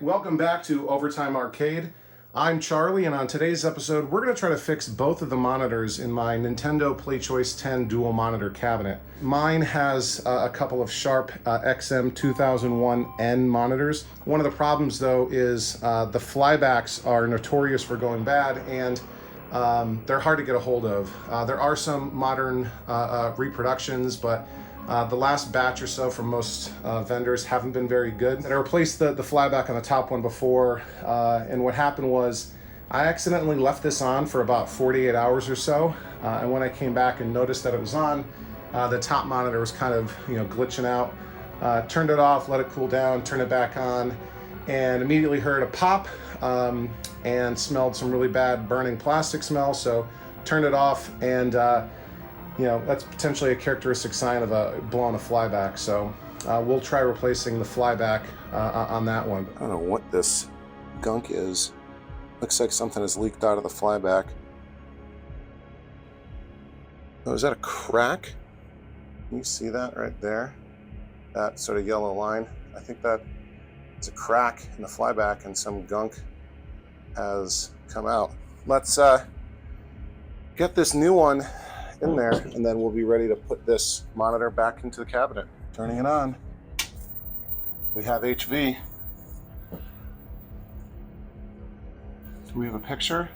Welcome back to Overtime Arcade. I'm Charlie, and on today's episode, we're going to try to fix both of the monitors in my Nintendo PlayChoice-10 dual monitor cabinet. Mine has a couple of Sharp XM-2001N monitors. One of the problems, though, is the flybacks are notorious for going bad, and they're hard to get a hold of. There are some modern reproductions, but the last batch or so from most vendors haven't been very good. And I replaced the flyback on the top one before, and what happened was I accidentally left this on for about 48 hours or so, and when I came back and noticed that it was on, the top monitor was kind of glitching out. Turned it off, let it cool down, turned it back on, and immediately heard a pop and smelled some really bad burning plastic smell, so turned it off, and that's potentially a characteristic sign of blowing a flyback. So we'll try replacing the flyback on that one. I don't know what this gunk is. Looks like something has leaked out of the flyback. Oh, is that a crack? Can you see that right there? That sort of yellow line. I think that it's a crack in the flyback and some gunk has come out. Let's get this new one in there, and then we'll be ready to put this monitor back into the cabinet. Turning it on. We have HV. Do we have a picture?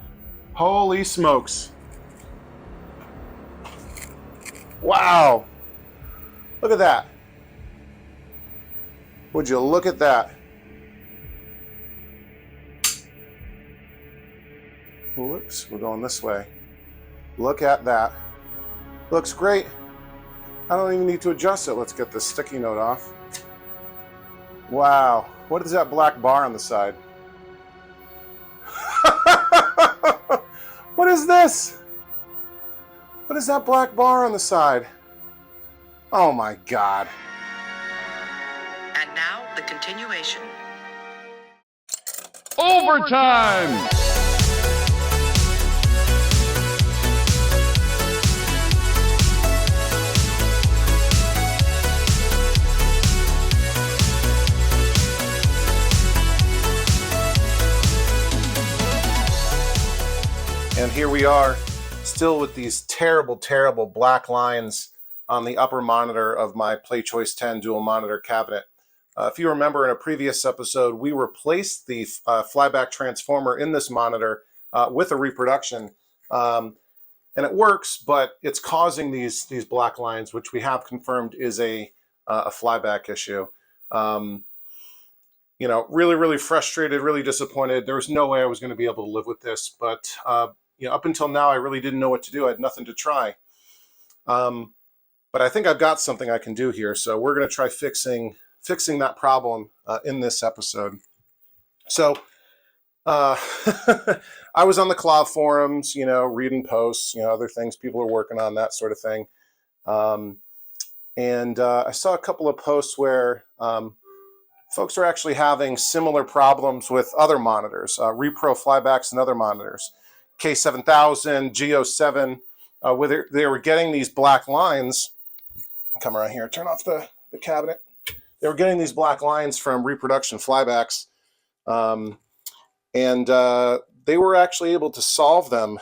Holy smokes. Wow. Look at that. Would you look at that? Whoops, we're going this way. Look at that. Looks great. I don't even need to adjust it. Let's get the sticky note off. Wow. What is that black bar on the side? What is this? What is that black bar on the side? Oh my God. And now, the continuation. Overtime! And here we are, still with these terrible, terrible black lines on the upper monitor of my PlayChoice-10 dual monitor cabinet. If you remember in a previous episode, we replaced the flyback transformer in this monitor with a reproduction. And it works, but it's causing these black lines, which we have confirmed is a flyback issue. Really, really frustrated, really disappointed. There was no way I was going to be able to live with this, but up until now, I really didn't know what to do. I had nothing to try. But I think I've got something I can do here. So we're going to try fixing that problem in this episode. So I was on the cloud forums, reading posts, other things people are working on, that sort of thing. And I saw a couple of posts where folks are actually having similar problems with other monitors, repro flybacks and other monitors. K7000, G07, where they were getting these black lines. Come around here, turn off the cabinet. They were getting these black lines from reproduction flybacks, and they were actually able to solve them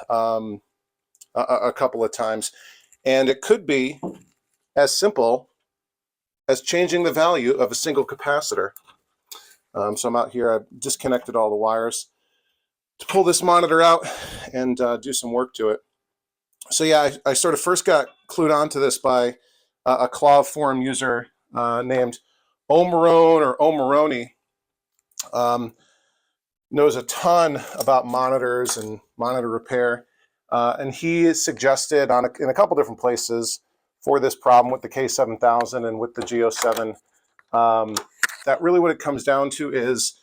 a couple of times. And it could be as simple as changing the value of a single capacitor. So I'm out here, I've disconnected all the wires to pull this monitor out and do some work to it. So yeah, I sort of first got clued onto this by a cloud forum user named Omarone or Omaroni. Knows a ton about monitors and monitor repair. And he suggested in a couple different places for this problem with the K7000 and with the G07, that really what it comes down to is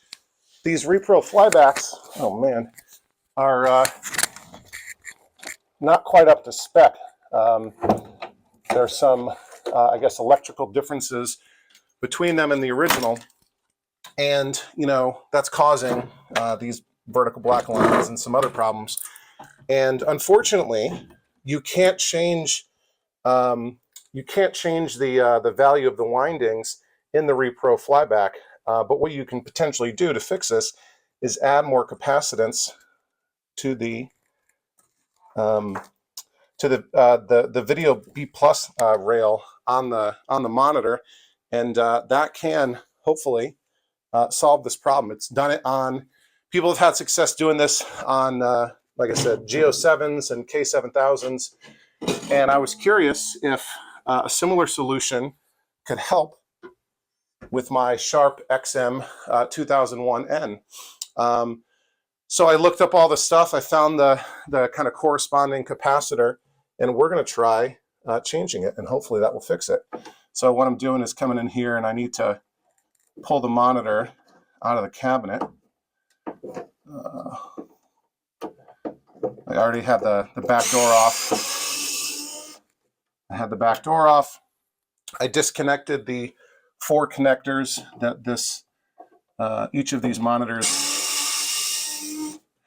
these repro flybacks, oh man, are not quite up to spec. There's some, electrical differences between them and the original. And, that's causing these vertical black lines and some other problems. And unfortunately, you can't change the value of the windings in the repro flyback But what you can potentially do to fix this is add more capacitance to the the video B plus rail on the monitor, and that can hopefully solve this problem. It's done it on, people have had success doing this on, like I said, G07s and K7000s, and I was curious if a similar solution could help with my Sharp XM-2001N. So I looked up all the stuff. I found the kind of corresponding capacitor, and we're going to try changing it, and hopefully that will fix it. So what I'm doing is coming in here, and I need to pull the monitor out of the cabinet. I already had the back door off. I had the back door off. I disconnected the 4 connectors that each of these monitors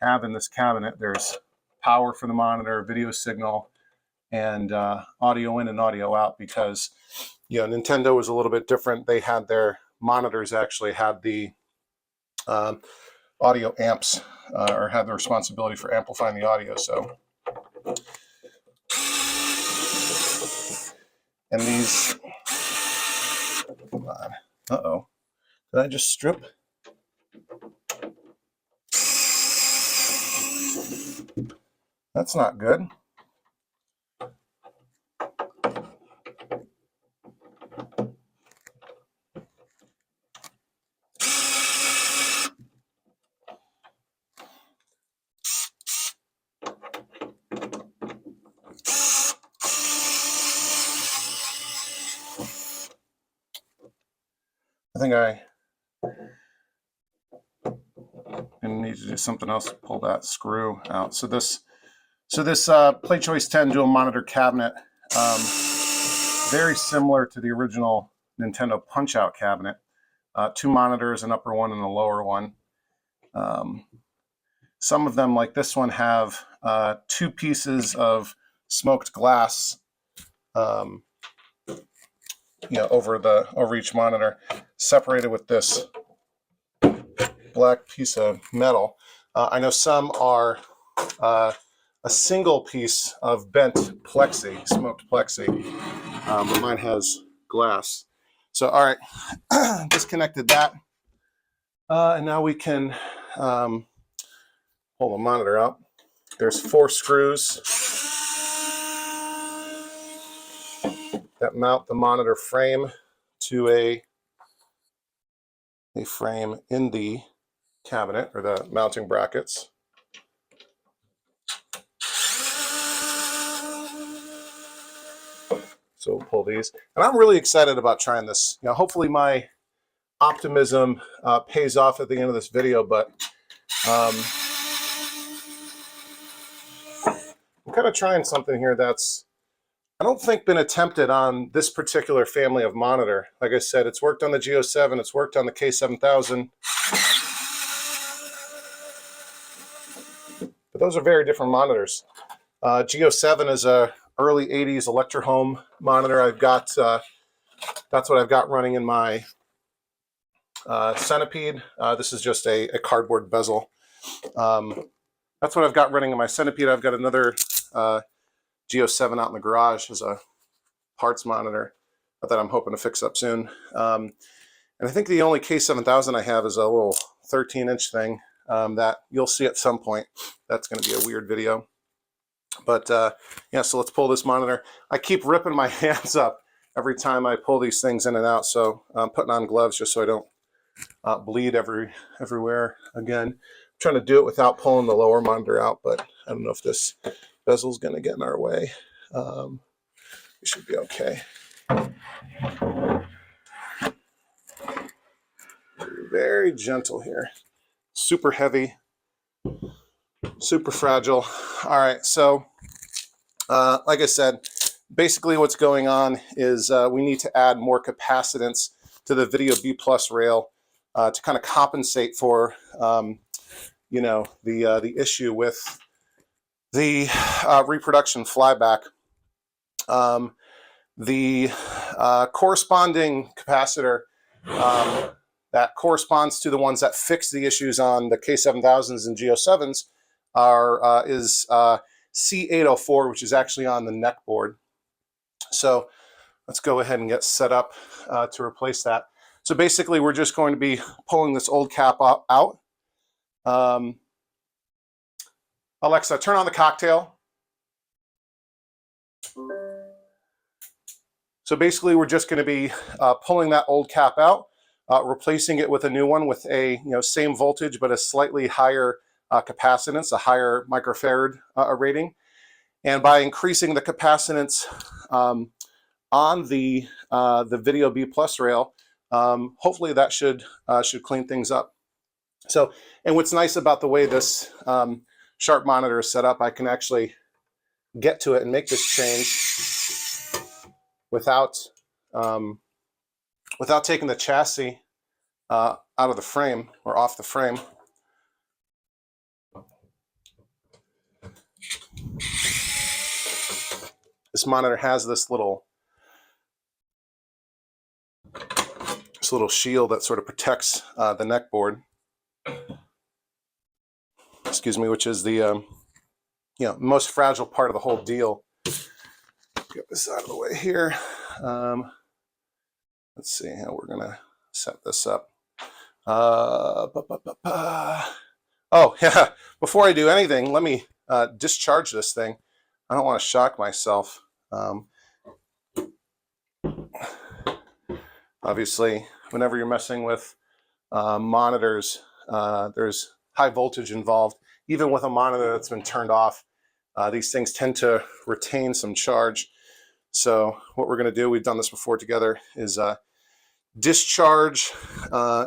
have in this cabinet. There's power for the monitor, video signal, and audio in and audio out, because Nintendo was a little bit different. They had their monitors actually had the audio amps, or had the responsibility for amplifying the audio. So, and these, come on, uh-oh, did I just strip? That's not good. I think I need to do something else to pull that screw out. So this PlayChoice-10 dual monitor cabinet, very similar to the original Nintendo punch-out cabinet. 2 monitors, an upper one and a lower one. Some of them, like this one, have 2 pieces of smoked glass over each monitor, separated with this black piece of metal. I know some are a single piece of bent plexi, smoked plexi, but mine has glass. So, all right, disconnected that, and now we can pull the monitor out. There's 4 screws that mount the monitor frame to a frame in the cabinet, or the mounting brackets. So we'll pull these, and I'm really excited about trying this. Hopefully my optimism pays off at the end of this video, but I'm kind of trying something here that's, I don't think, been attempted on this particular family of monitor. Like I said, it's worked on the G07, it's worked on the K7000, but those are very different monitors. G07 is a early 80s Electro-Home monitor. I've got, that's what I've got running in my Centipede. This is just a cardboard bezel. That's what I've got running in my Centipede. I've got another G07 out in the garage as a parts monitor that I'm hoping to fix up soon. And I think the only K7000 I have is a little 13-inch thing that you'll see at some point. That's going to be a weird video. But yeah, so let's pull this monitor. I keep ripping my hands up every time I pull these things in and out, so I'm putting on gloves just so I don't bleed everywhere again. I'm trying to do it without pulling the lower monitor out, but I don't know if this bezel's going to get in our way. It should be okay. Very gentle here. Super heavy, super fragile. All right, so like I said, basically what's going on is we need to add more capacitance to the video B plus rail to kind of compensate for the issue with the reproduction flyback. The corresponding capacitor that corresponds to the ones that fix the issues on the K7000s and G07s is C804, which is actually on the neck board. So let's go ahead and get set up to replace that. So basically, we're just going to be pulling this old cap out. Alexa, turn on the cocktail. So basically, we're just going to be pulling that old cap out, replacing it with a new one with a same voltage but a slightly higher capacitance, a higher microfarad rating. And by increasing the capacitance on the Video B Plus rail, hopefully that should clean things up. So, and what's nice about the way this Sharp monitor is set up, I can actually get to it and make this change without taking the chassis out of the frame or off the frame. This monitor has this little shield that sort of protects the neck board. Excuse me, which is the most fragile part of the whole deal. Get this out of the way here. Let's see how we're gonna set this up. Oh yeah, before I do anything, let me discharge this thing. I don't want to shock myself. Obviously, whenever you're messing with monitors, there's high voltage involved. Even with a monitor that's been turned off, these things tend to retain some charge. So what we're going to do, we've done this before together, is discharge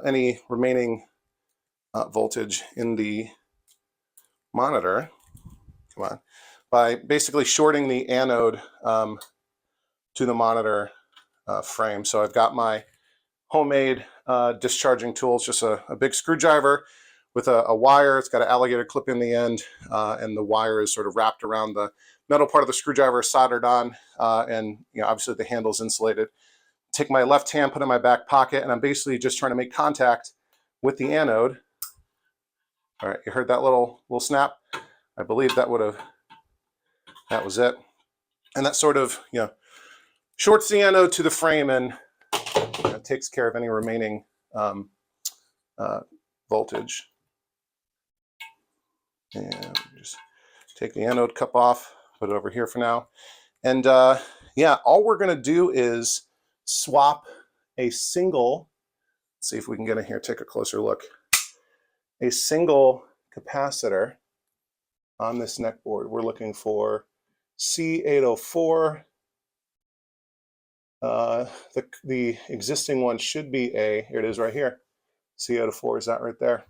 any remaining voltage in the monitor. Come on. By basically shorting the anode to the monitor frame. So I've got my homemade discharging tool. It's just a big screwdriver with a wire. It's got an alligator clip in the end, and the wire is sort of wrapped around the metal part of the screwdriver, soldered on, and obviously the handle's insulated. Take my left hand, put it in my back pocket, and I'm basically just trying to make contact with the anode. All right, you heard that little snap? I believe that was it. And that sort of, shorts the anode to the frame and takes care of any remaining voltage. And just take the anode cup off, put it over here for now. And yeah, all we're going to do is swap a single, let's see if we can get in here, take a closer look, a single capacitor on this neck board. We're looking for C804. The existing one should be here it is right here. C804 is that right there.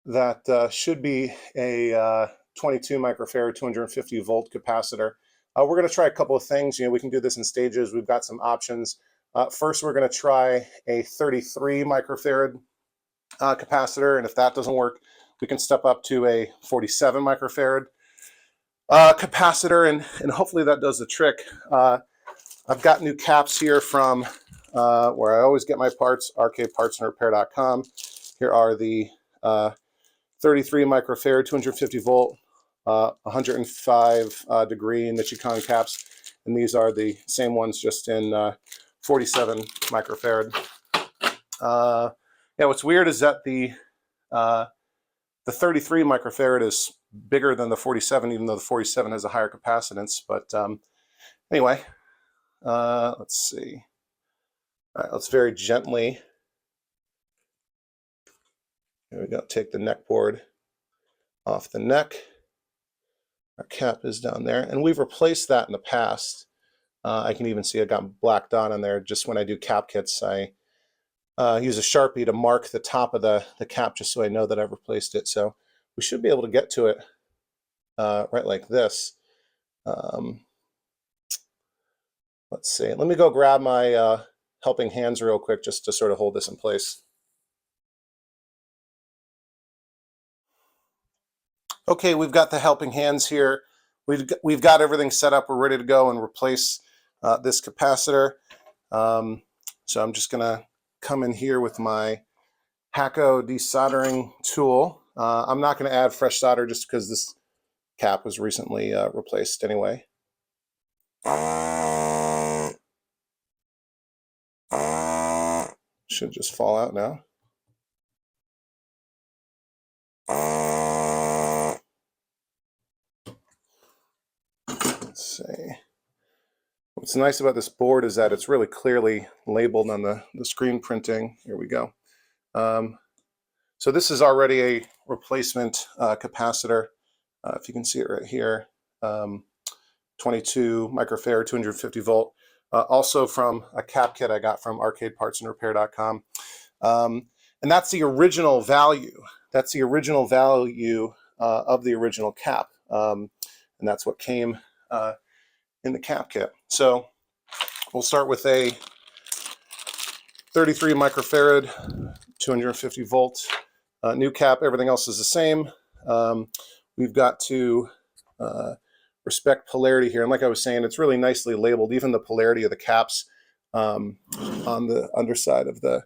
That should be a 22 microfarad, 250 volt capacitor. We're going to try a couple of things. We can do this in stages. We've got some options. First, we're going to try a 33 microfarad capacitor, and if that doesn't work, we can step up to a 47 microfarad capacitor, and hopefully that does the trick. I've got new caps here from where I always get my parts, rkpartsandrepair.com. Here are the 33 microfarad, 250 volt, 105 degree Nichicon caps, and these are the same ones, just in 47 microfarad. Yeah, what's weird is that the 33 microfarad is bigger than the 47, even though the 47 has a higher capacitance. But anyway, let's see. All right, let's very gently, here we go, take the neck board off the neck. Our cap is down there, and we've replaced that in the past. I can even see I got black dot on there. Just when I do cap kits, I use a Sharpie to mark the top of the cap just so I know that I've replaced it. So we should be able to get to it right like this. Let's see. Let me go grab my helping hands real quick just to sort of hold this in place. Okay, we've got the helping hands here. We've got everything set up. We're ready to go and replace this capacitor. So I'm just going to come in here with my Hacko desoldering tool. I'm not going to add fresh solder just because this cap was recently replaced anyway. Should just fall out now. Let's see. What's nice about this board is that it's really clearly labeled on the screen printing. Here we go. So this is already a replacement capacitor. If you can see it right here, 22 microfarad, 250 volt. Also from a cap kit I got from arcadepartsandrepair.com. And that's the original value. That's the original value of the original cap. And that's what came in the cap kit. So we'll start with a 33 microfarad, 250 volts new cap. Everything else is the same. We've got to respect polarity here, and like I was saying, it's really nicely labeled. Even the polarity of the caps on the underside of the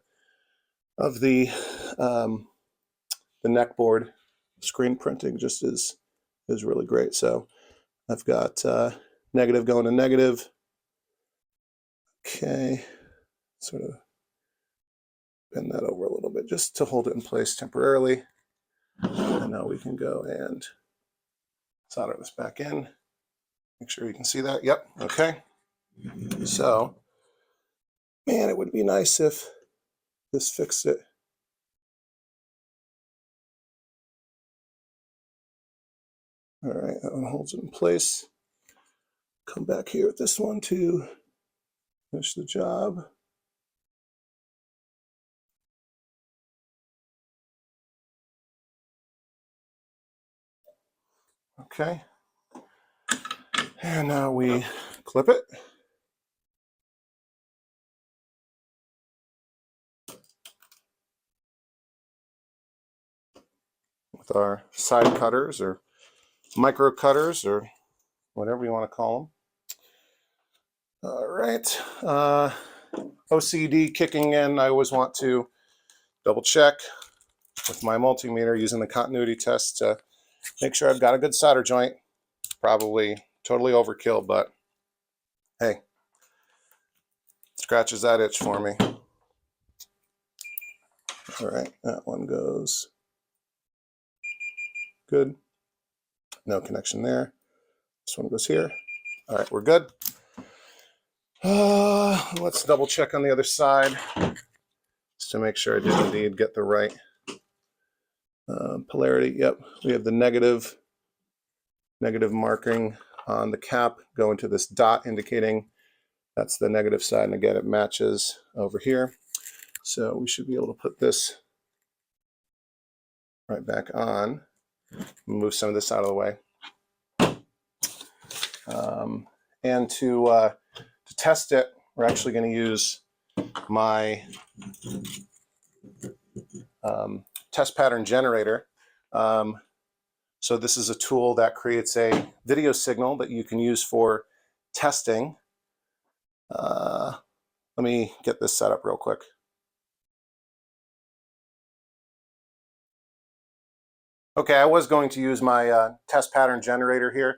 neck board, screen printing just is really great. So I've got negative going to negative. Okay, sort of bend that over a little bit just to hold it in place temporarily. And now we can go and solder this back in. Make sure you can see that. Yep, okay. So, man, it would be nice if this fixed it. All right, that one holds it in place. Come back here with this one to finish the job. Okay. And now we clip it. With our side cutters or micro cutters or whatever you want to call them. All right. OCD kicking in. I always want to double check with my multimeter using the continuity test to make sure I've got a good solder joint. Probably totally overkill, but hey, scratches that itch for me. All right, that one goes good. No connection there. This one goes here. All right, we're good. Let's double check on the other side just to make sure I did indeed get the right polarity. Yep, we have the negative marking on the cap going to this dot indicating that's the negative side, and again it matches over here. So we should be able to put this right back on. Move some of this out of the way. And to test it, we're actually going to use my test pattern generator. So this is a tool that creates a video signal that you can use for testing. Let me get this set up real quick. Okay, I was going to use my test pattern generator here,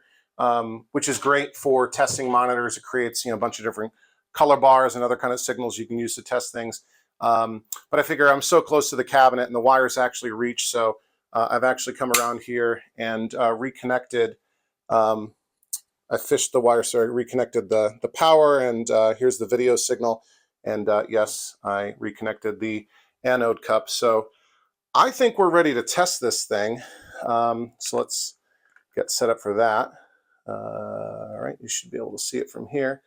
which is great for testing monitors. It creates a bunch of different color bars and other kind of signals you can use to test things. But I figure I'm so close to the cabinet and the wires actually reach, so I've actually come around here and reconnected. I fished the wire, so I reconnected the power, and here's the video signal. And yes, I reconnected the anode cup. So I think we're ready to test this thing. So let's get set up for that. All right, you should be able to see it from here.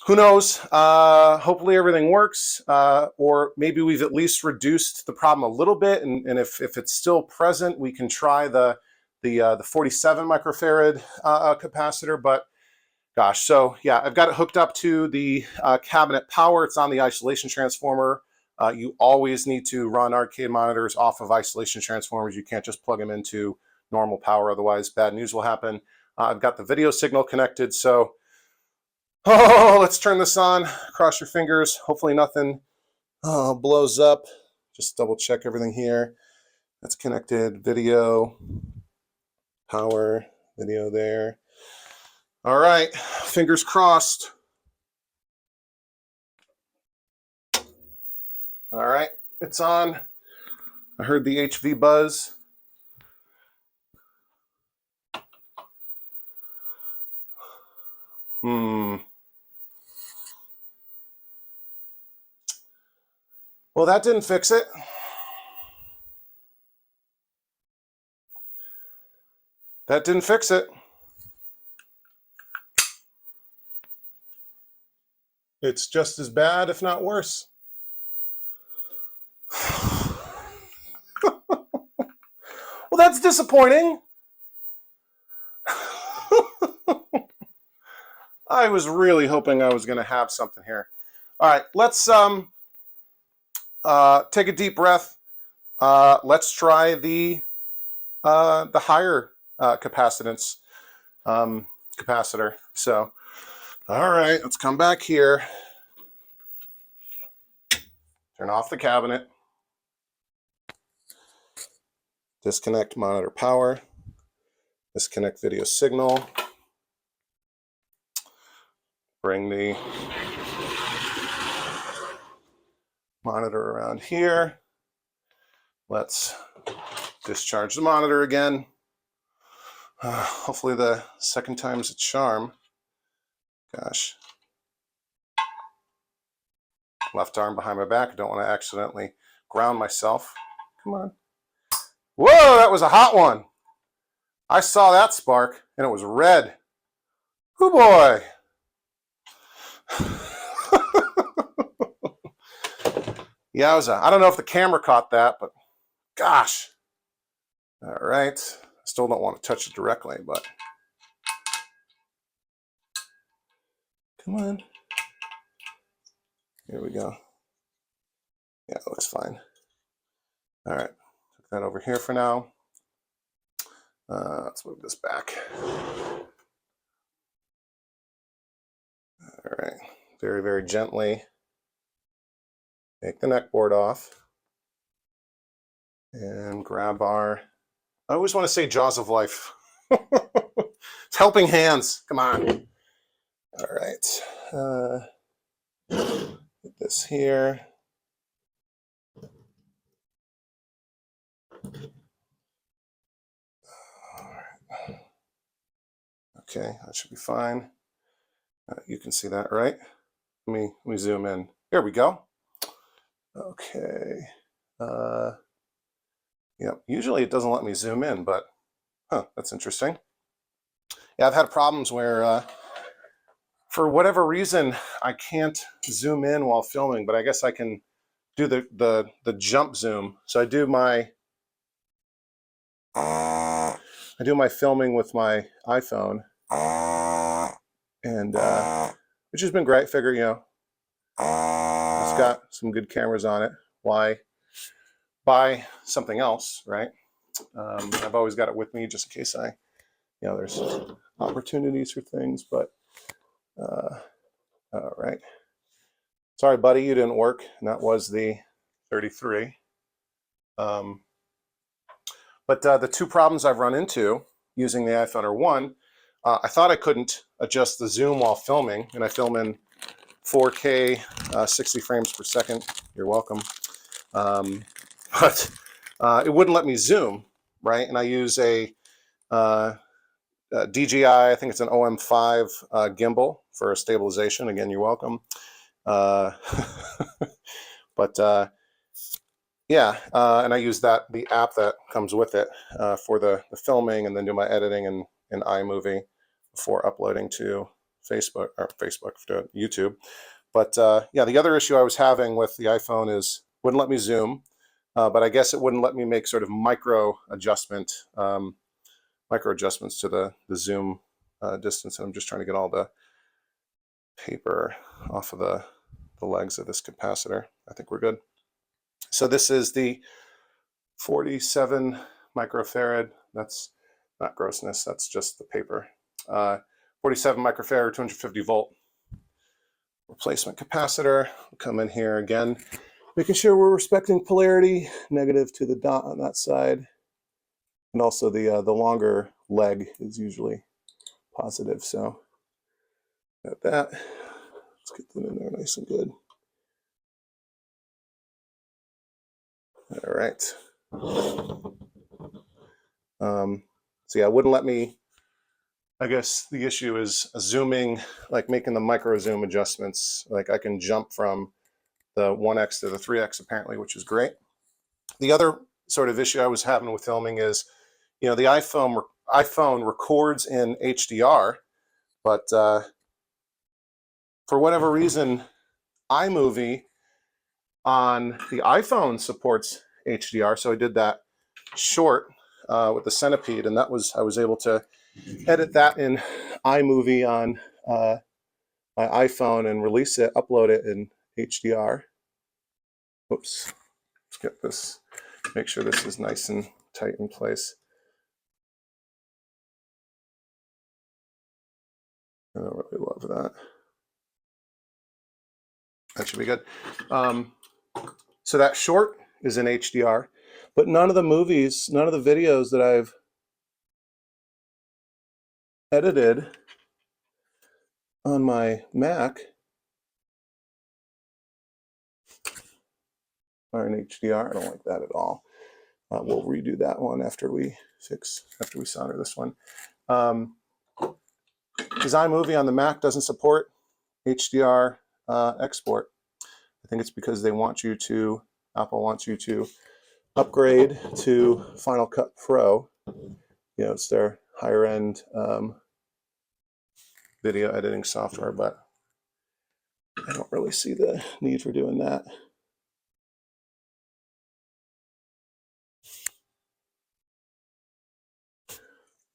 Who knows? Hopefully everything works, or maybe we've at least reduced the problem a little bit. And if it's still present, we can try the 47 microfarad capacitor. But gosh, so yeah, I've got it hooked up to the cabinet power. It's on the isolation transformer. You always need to run arcade monitors off of isolation transformers. You can't just plug them into normal power, otherwise bad news will happen. I've got the video signal connected, so let's turn this on. Cross your fingers. Hopefully nothing blows up. Just double check everything here. That's connected. Video, power, video there. All right, fingers crossed. All right, it's on. I heard the HV buzz. Well, that didn't fix it. That didn't fix it. It's just as bad, if not worse. Well, that's disappointing. I was really hoping I was going to have something here. All right, let's take a deep breath. Let's try the higher capacitance capacitor. So, all right, let's come back here. Turn off the cabinet. Disconnect monitor power. Disconnect video signal. Bring the monitor around here. Let's discharge the monitor again. Hopefully the second time's a charm. Gosh. Left arm behind my back. I don't want to accidentally ground myself. Come on. Whoa, that was a hot one. I saw that spark and it was red. Hoo boy. Yowza. I don't know if the camera caught that, but gosh. All right. I still don't want to touch it directly, but come on. Here we go. Yeah, it looks fine. All right. Put that over here for now. Let's move this back. All right. Very, very gently take the neck board off and grab our, I always want to say jaws of life. It's helping hands. Come on. All right. Put this here. All right. Okay, that should be fine. You can see that, right? Let me zoom in. Here we go. Okay. Yep. Usually it doesn't let me zoom in, but that's interesting. Yeah, I've had problems where for whatever reason I can't zoom in while filming, but I guess I can do the jump zoom. So I do my filming with my iPhone, and which has been great. Figure, you know, it's got some good cameras on it. Why buy something else, right? I've always got it with me just in case there's opportunities for things. But all right. Sorry, buddy, you didn't work. And that was the 33. But the two problems I've run into using the iPhone are, one, I thought I couldn't adjust the zoom while filming, and I film in 4K, 60 frames per second. You're welcome. But it wouldn't let me zoom, right? And I use a DJI, I think it's an OM5 gimbal for stabilization. Again, you're welcome. But yeah, and I use the app that comes with it for the filming, and then do my editing in iMovie before uploading to Facebook to YouTube. But yeah, the other issue I was having with the iPhone is wouldn't let me zoom, but I guess it wouldn't let me make sort of micro adjustments to the zoom distance. And I'm just trying to get all the paper off of the legs of this capacitor. I think we're good. So this is the 47 microfarad. That's not grossness, that's just the paper. 47 microfarad, 250 volt replacement capacitor. We'll come in here again. Making sure we're respecting polarity, negative to the dot on that side. And also the longer leg is usually positive, so got that. Let's get them in there nice and good. All right. So yeah, it wouldn't let me, I guess the issue is zooming, like making the micro zoom adjustments. Like I can jump from the 1x to the 3x apparently, which is great. The other sort of issue I was having with filming is, you know, the iPhone records in HDR, but for whatever reason, iMovie on the iPhone supports HDR, so I did that short with the Centipede, and that was, I was able to edit that in iMovie on my iPhone and release it, upload it in HDR. Oops, let's get this, make sure this is nice and tight in place. I don't really love that. That should be good. So that short is in HDR, but none of the movies, none of the videos that I've edited on my Mac are in HDR. I don't like that at all. We'll redo that one after we solder this one. Because iMovie on the Mac doesn't support HDR export. I think it's because they want you to, Apple wants you to upgrade to Final Cut Pro. You know, it's their higher end video editing software, but I don't really see the need for doing that.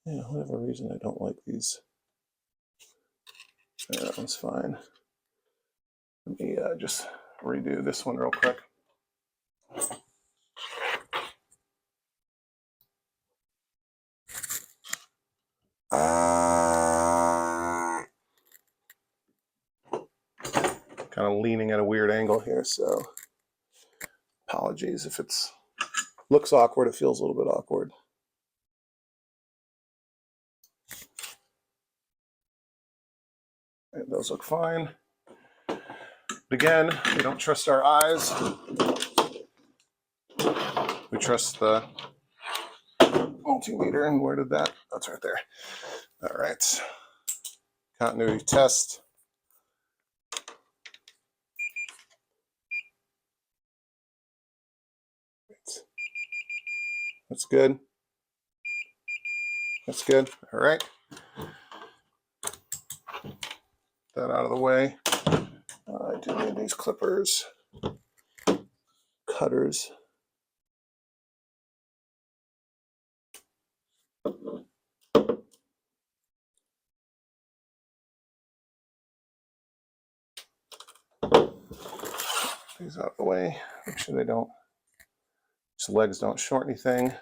Yeah, whatever reason I don't like these. Yeah, that one's fine. Let me just redo this one real quick. Kind of leaning at a weird angle here, so apologies if it looks awkward. It feels a little bit awkward. And those look fine. But again, we don't trust our eyes. We trust the multimeter. And where did that? That's right there. All right. Continuity test. That's good. That's good. All right. That out of the way. I do need these clippers, cutters. These out of the way. Make sure they don't, these legs don't short anything.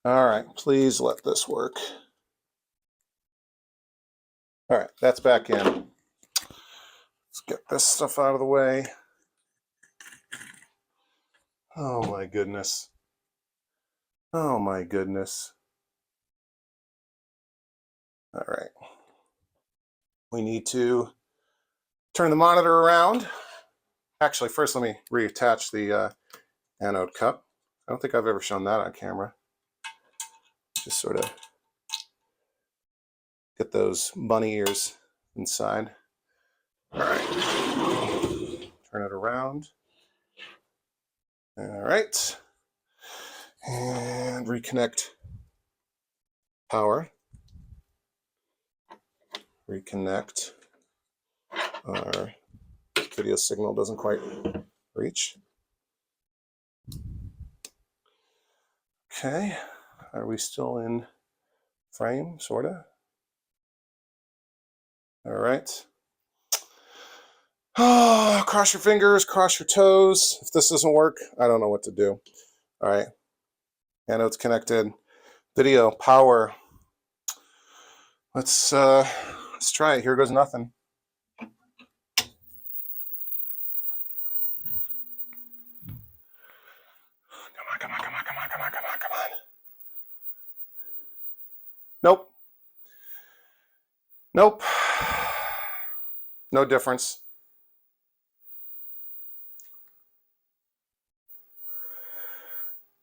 All right, please let this work. All right, that's back in. Let's get this stuff out of the way. Oh my goodness. Oh my goodness. All right. We need to turn the monitor around. Actually, first let me reattach the anode cup. I don't think I've ever shown that on camera. Just sort of get those bunny ears inside. All right. Turn it around. All right. And reconnect power. Reconnect. Our video signal doesn't quite reach. Okay. Are we still in frame? Sorta. All right. Oh, cross your fingers, cross your toes. If this doesn't work, I don't know what to do. All right. Anode's connected. Video, power. Let's try it. Here goes nothing. Nope. No difference.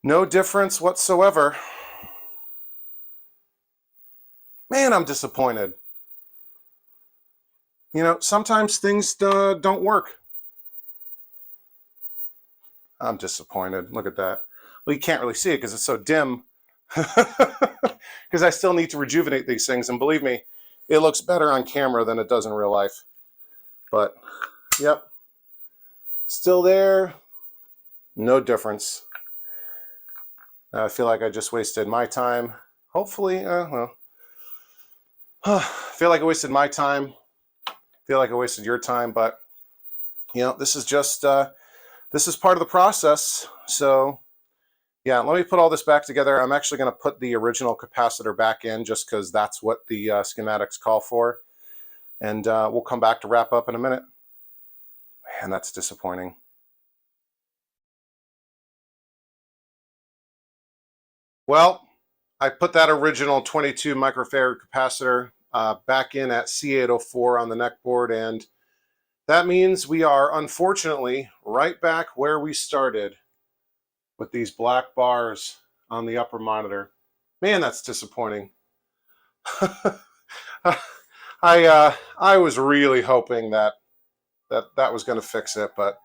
No difference whatsoever. Man, I'm disappointed. You know, sometimes things don't work. I'm disappointed. Look at that. Well, you can't really see it because it's so dim. Because I still need to rejuvenate these things. And believe me, it looks better on camera than it does in real life. But, yep. Still there. No difference. I feel like I just wasted my time. Hopefully, well. I feel like I wasted my time. Feel like I wasted your time. But, you know, this is just, this is part of the process. So, yeah, let me put all this back together. I'm actually going to put the original capacitor back in just because that's what the schematics call for. And we'll come back to wrap up in a minute. Man, that's disappointing. Well, I put that original 22 microfarad capacitor back in at C804 on the neck board, and that means we are unfortunately right back where we started with these black bars on the upper monitor. Man, that's disappointing. I was really hoping that was going to fix it, but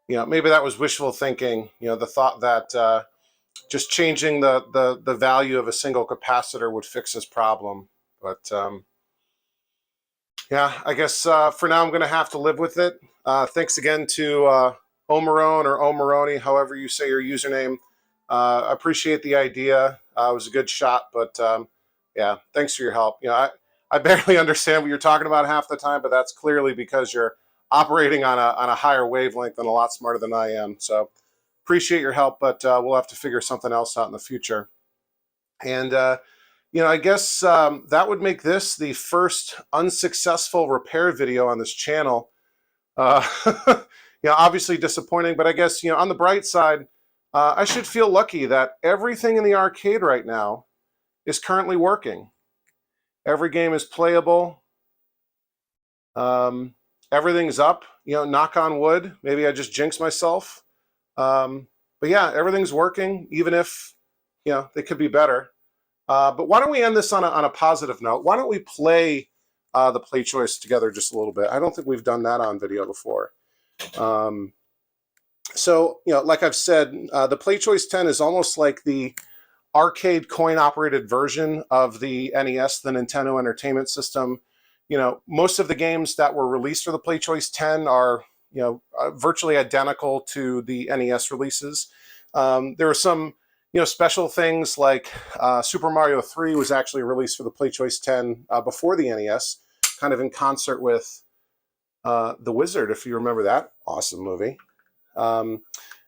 you know, maybe that was wishful thinking. You know, the thought that just changing the value of a single capacitor would fix this problem. But yeah, I guess for now I'm going to have to live with it. Thanks again to Omarone or Omaroni, however you say your username. I appreciate the idea. It was a good shot, but yeah, thanks for your help. You know, I barely understand what you're talking about half the time, but that's clearly because you're operating on a higher wavelength and a lot smarter than I am. So appreciate your help, but we'll have to figure something else out in the future. And you know, I guess that would make this the first unsuccessful repair video on this channel. You know, obviously disappointing, but I guess, you know, on the bright side, I should feel lucky that everything in the arcade right now is currently working. Every game is playable. Everything's up, you know, knock on wood. Maybe I just jinxed myself. But yeah, everything's working, even if, you know, they could be better. But why don't we end this on a positive note? Why don't we play the PlayChoice together just a little bit? I don't think we've done that on video before. So, you know, like I've said, the PlayChoice-10 is almost like the arcade coin-operated version of the NES, the Nintendo Entertainment System. You know, most of the games that were released for the PlayChoice-10 are, you know, virtually identical to the NES releases. There are some, you know, special things like Super Mario 3 was actually released for the PlayChoice-10 before the NES, kind of in concert with The Wizard, if you remember that awesome movie. And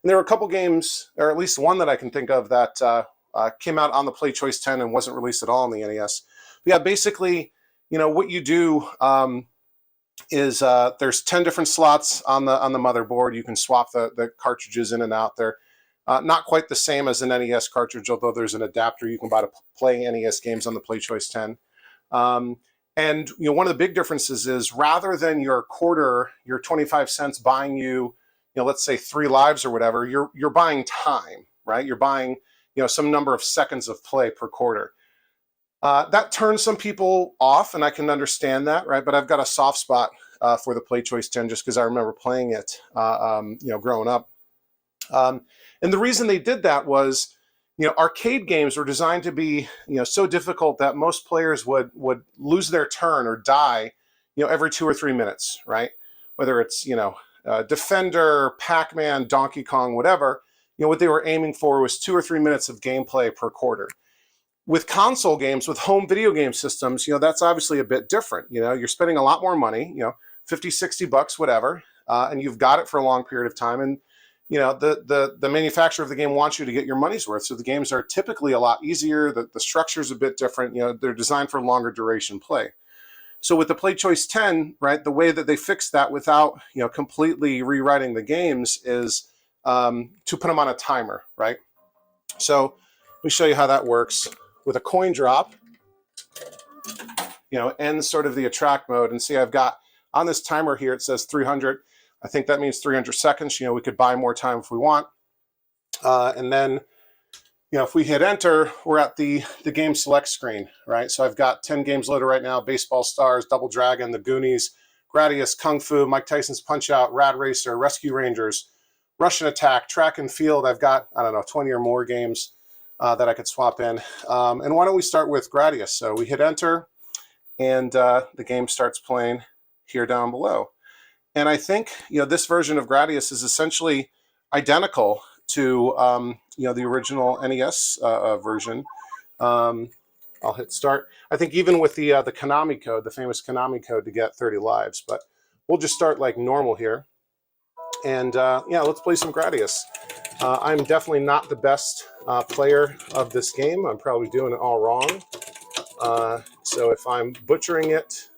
there were a couple games, or at least one that I can think of, that came out on the PlayChoice-10 and wasn't released at all on the NES. But yeah, basically, you know, what you do is there's 10 different slots on the motherboard. You can swap the cartridges in and out. They're not quite the same as an NES cartridge, although there's an adapter you can buy to play NES games on the PlayChoice-10. And you know, one of the big differences is rather than your quarter, your 25 cents buying you, you know, let's say 3 lives or whatever, you're buying time, right? You're buying, you know, some number of seconds of play per quarter. That turns some people off, and I can understand that, right? But I've got a soft spot for the PlayChoice-10 just because I remember playing it, you know, growing up. And the reason they did that was, you know, arcade games were designed to be, you know, so difficult that most players would lose their turn or die, you know, every 2 or 3 minutes, right? Whether it's, you know, Defender, Pac-Man, Donkey Kong, whatever, you know, what they were aiming for was 2 or 3 minutes of gameplay per quarter. With console games, with home video game systems, you know, that's obviously a bit different. You know, you're spending a lot more money, you know, 50, 60 bucks, whatever, and you've got it for a long period of time. And, you know, the manufacturer of the game wants you to get your money's worth. So the games are typically a lot easier. The structure's a bit different. You know, they're designed for longer duration play. So with the PlayChoice-10, right, the way that they fixed that without, you know, completely rewriting the games is to put them on a timer, right? So let me show you how that works. With a coin drop, ends sort of the attract mode. And see, I've got on this timer here, it says 300. I think that means 300 seconds. We could buy more time if we want. And then, if we hit enter, we're at the game select screen, right? So I've got 10 games loaded right now: Baseball Stars, Double Dragon, The Goonies, Gradius, Kung Fu, Mike Tyson's Punch-Out, Rad Racer, Rescue Rangers, Russian Attack, Track and Field. I've got, I don't know, 20 or more games that I could swap in. And why don't we start with Gradius? So we hit enter, and the game starts playing here down below. And I think, this version of Gradius is essentially identical to, the original NES version. I'll hit start. I think even with the Konami code, the famous Konami code to get 30 lives, but we'll just start like normal here. And let's play some Gradius. I'm definitely not the best player of this game. I'm probably doing it all wrong. So if I'm butchering it,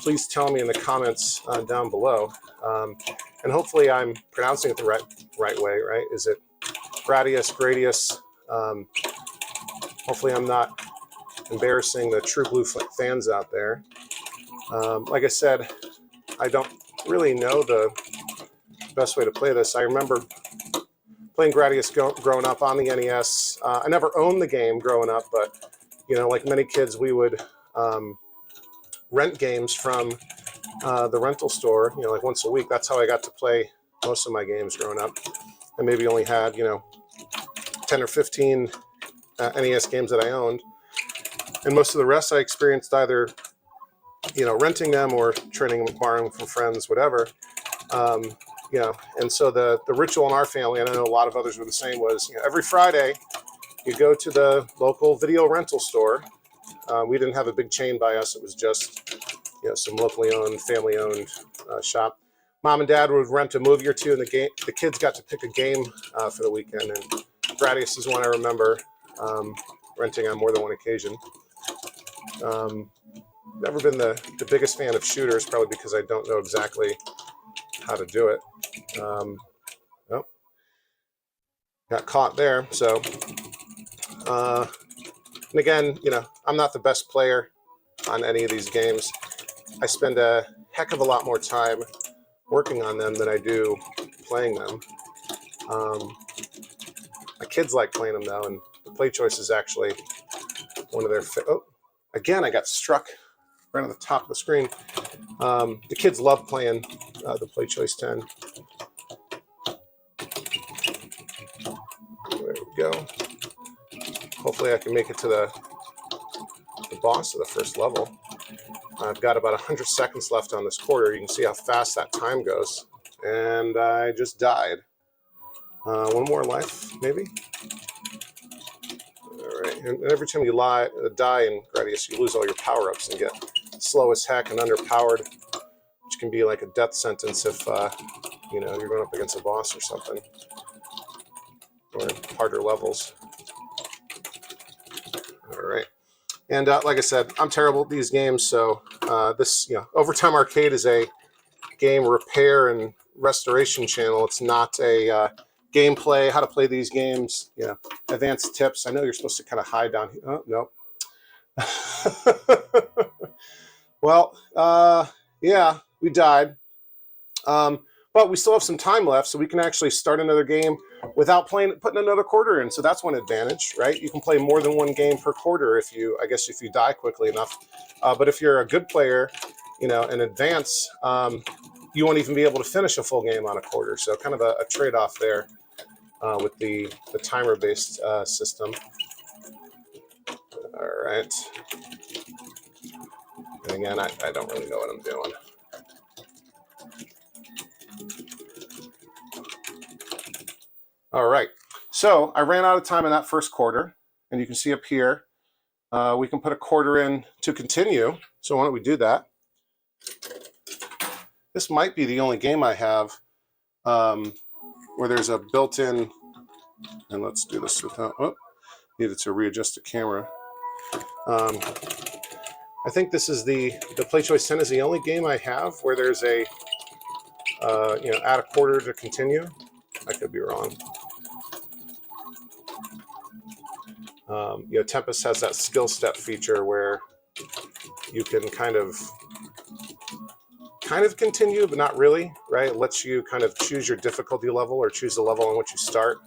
please tell me in the comments down below. And hopefully I'm pronouncing it the right way, right? Is it Gradius? Hopefully I'm not embarrassing the True Blue fans out there. Like I said, I don't really know the best way to play this. I remember playing Gradius growing up on the NES. I never owned the game growing up, but, like many kids, we would rent games from the rental store, like once a week. That's how I got to play most of my games growing up. I maybe only had, 10 or 15 NES games that I owned. And most of the rest I experienced either, renting them or trading them, borrowing from friends, whatever. And so the ritual in our family, and I know a lot of others were the same, was, every Friday you go to the local video rental store. We didn't have a big chain by us. It was just, some locally owned, family owned shop. Mom and Dad would rent a movie or two, and the kids got to pick a game for the weekend. And Gradius is one I remember renting on more than one occasion. Never been the biggest fan of shooters, probably because I don't know exactly how to do it. Got caught there. So, and again, I'm not the best player on any of these games. I spend a heck of a lot more time working on them than I do playing them. My kids like playing them though, and the PlayChoice is actually one of their. Again, I got struck right on the top of the screen. The kids love playing the PlayChoice-10. There we go. Hopefully I can make it to the boss of the first level. I've got about 100 seconds left on this quarter. You can see how fast that time goes. And I just died. One more life, maybe? All right. And every time you die in Gradius, you lose all your power-ups and get slow as heck and underpowered, which can be like a death sentence if you're going up against a boss or something, or harder levels. All right. And like I said, I'm terrible at these games, so this, Overtime Arcade is a game repair and restoration channel. It's not a gameplay, how to play these games, advanced tips. I know you're supposed to kind of hide down here. Oh, nope. Well, yeah, we died. But we still have some time left, so we can actually start another game without putting another quarter in. So that's one advantage, right? You can play more than one game per quarter if you die quickly enough. But if you're a good player, in advance, you won't even be able to finish a full game on a quarter. So kind of a trade-off there with the timer-based system. All right. And again, I don't really know what I'm doing. All right, so I ran out of time in that first quarter, and you can see up here, we can put a quarter in to continue. So why don't we do that? This might be the only game I have where there's a built-in, and let's do this without, needed to readjust the camera. I think this is the PlayChoice-10 is the only game I have where there's a, add a quarter to continue. I could be wrong. Tempest has that skill step feature where you can kind of continue, but not really, right? It lets you kind of choose your difficulty level or choose the level on which you start.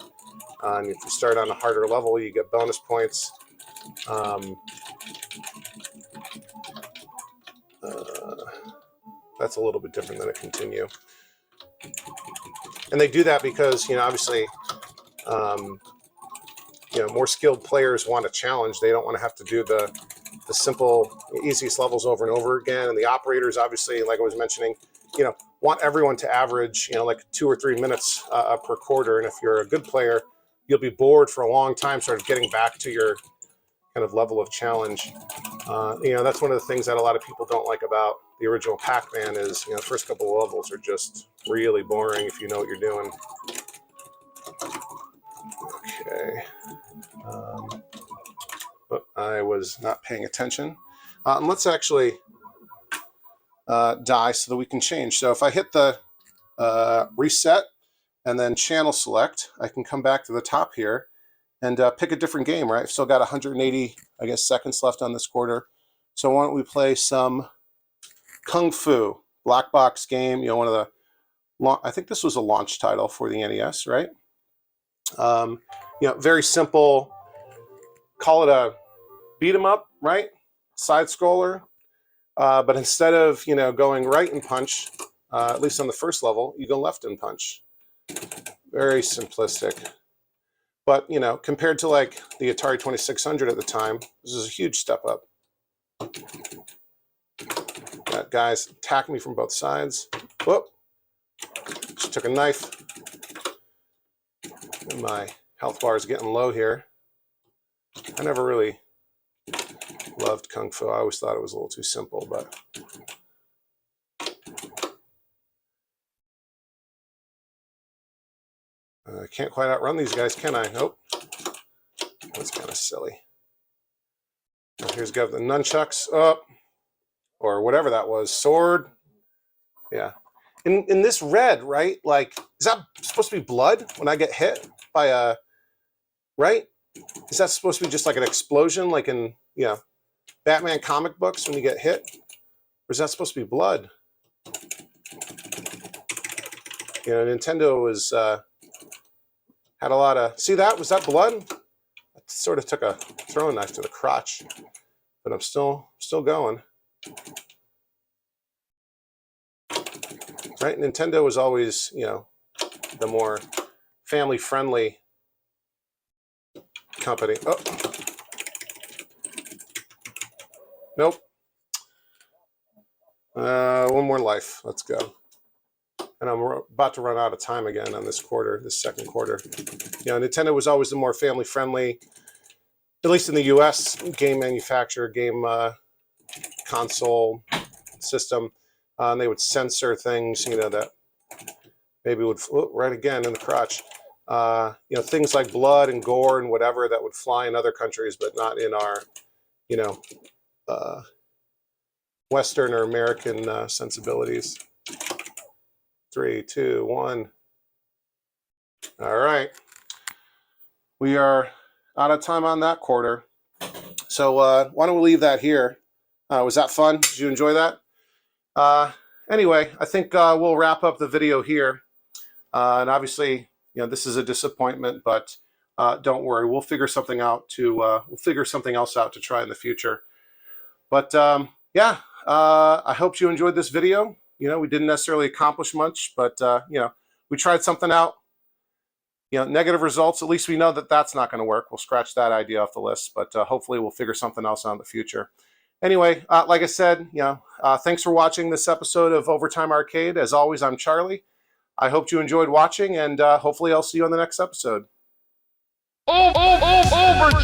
And if you start on a harder level, you get bonus points. That's a little bit different than a continue. And they do that because, obviously, more skilled players want a challenge. They don't want to have to do the simple, easiest levels over and over again. And the operators, obviously, like I was mentioning, want everyone to average, like 2 or 3 minutes per quarter. And if you're a good player, you'll be bored for a long time, sort of getting back to your kind of level of challenge. That's one of the things that a lot of people don't like about the original Pac-Man is, the first couple of levels are just really boring if you know what you're doing. Okay. I was not paying attention. And let's actually die so that we can change. So if I hit the reset and then channel select, I can come back to the top here and pick a different game, right? I've still got 180, I guess, seconds left on this quarter. So why don't we play some Kung Fu, black box game, one of the, I think this was a launch title for the NES, right? Very simple, call it a beat 'em up, right? Side scroller. But instead of, going right and punch, at least on the first level, you go left and punch. Very simplistic. But, compared to like the Atari 2600 at the time, this is a huge step up. Got guys attacking me from both sides. Whoop. Just took a knife. And my health bar is getting low here. I never really loved Kung Fu. I always thought it was a little too simple, but I can't quite outrun these guys, can I? Nope. That's kind of silly. And here's got the nunchucks up, or whatever that was, sword. Yeah. In this red, right? Like, is that supposed to be blood when I get hit by a, right? Is that supposed to be just like an explosion, like in, Batman comic books when you get hit? Or is that supposed to be blood? Nintendo was had a lot of, see that? Was that blood? I sort of took a throwing knife to the crotch, but I'm still going. Right? Nintendo was always, the more family-friendly company. Oh. Nope. One more life. Let's go. And I'm about to run out of time again on this quarter, this second quarter. Nintendo was always the more family-friendly, at least in the U.S., game manufacturer, game console system. And they would censor things, that maybe would, right again in the crotch. Things like blood and gore and whatever that would fly in other countries, but not in our, Western or American sensibilities. 3, 2, 1. All right. We are out of time on that quarter. So why don't we leave that here? Was that fun? Did you enjoy that? Anyway, I think we'll wrap up the video here. And obviously, this is a disappointment, but don't worry, we'll figure something out we'll figure something else out to try in the future. But yeah, I hope you enjoyed this video. We didn't necessarily accomplish much, but we tried something out. Negative results, at least we know that that's not going to work. We'll scratch that idea off the list, but hopefully we'll figure something else out in the future. Anyway, like I said, thanks for watching this episode of Overtime Arcade. As always, I'm Charlie. I hope you enjoyed watching, and hopefully I'll see you on the next episode. Overtime!